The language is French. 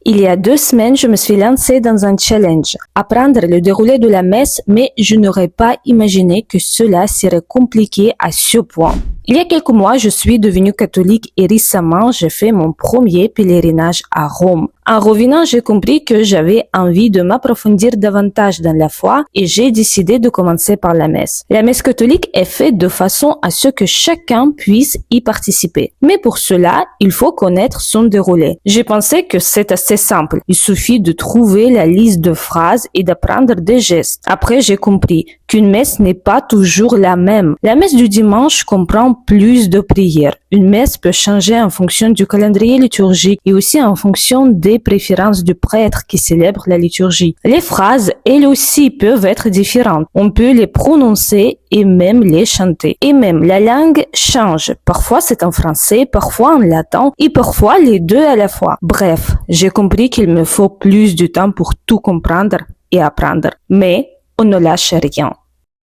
Il y a 2 semaines, je me suis lancée dans un challenge, apprendre le déroulé de la messe, mais je n'aurais pas imaginé que cela serait compliqué à ce point. Il y a quelques mois, je suis devenue catholique et récemment, j'ai fait mon premier pèlerinage à Rome. En revenant, j'ai compris que j'avais envie de m'approfondir davantage dans la foi et j'ai décidé de commencer par la messe. La messe catholique est faite de façon à ce que chacun puisse y participer. Mais pour cela, il faut connaître son déroulé. J'ai pensé que c'est assez simple. Il suffit de trouver la liste de phrases et d'apprendre des gestes. Après, j'ai compris qu'une messe n'est pas toujours la même. La messe du dimanche comprend plus de prières. Une messe peut changer en fonction du calendrier liturgique et aussi en fonction des préférences du prêtre qui célèbre la liturgie. Les phrases, elles aussi, peuvent être différentes. On peut les prononcer et même les chanter. Et même, la langue change. Parfois, c'est en français, parfois en latin et parfois les deux à la fois. Bref, j'ai compris qu'il me faut plus de temps pour tout comprendre et apprendre. Mais on ne lâche rien.